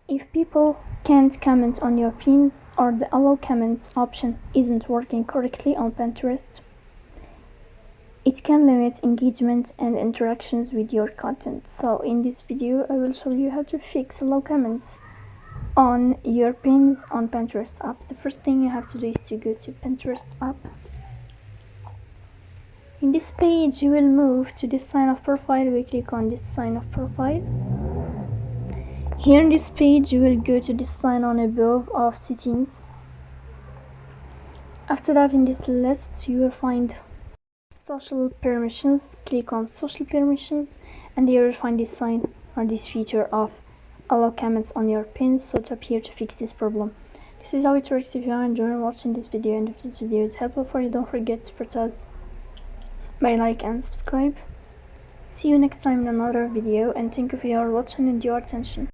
If people can't comment on your pins or the allow comments option isn't working correctly on Pinterest, it can limit engagement and interactions with your content. So in this video I will show you how to fix allow comments on your pins on Pinterest app. The first thing you have to do is to go to Pinterest app. In this page you will move to this sign of profile. We click on this sign of profile. Here in this page you will go to this sign on above of settings. After that, in this list you will find social permissions. Click on social permissions and you will find this sign or this feature of allow comments on your pins, so tap here to fix this problem. This is how it works. If you are enjoying watching this video and if this video is helpful for you, don't forget to support us by like and subscribe. See you next time in another video, and thank you for your watching and your attention.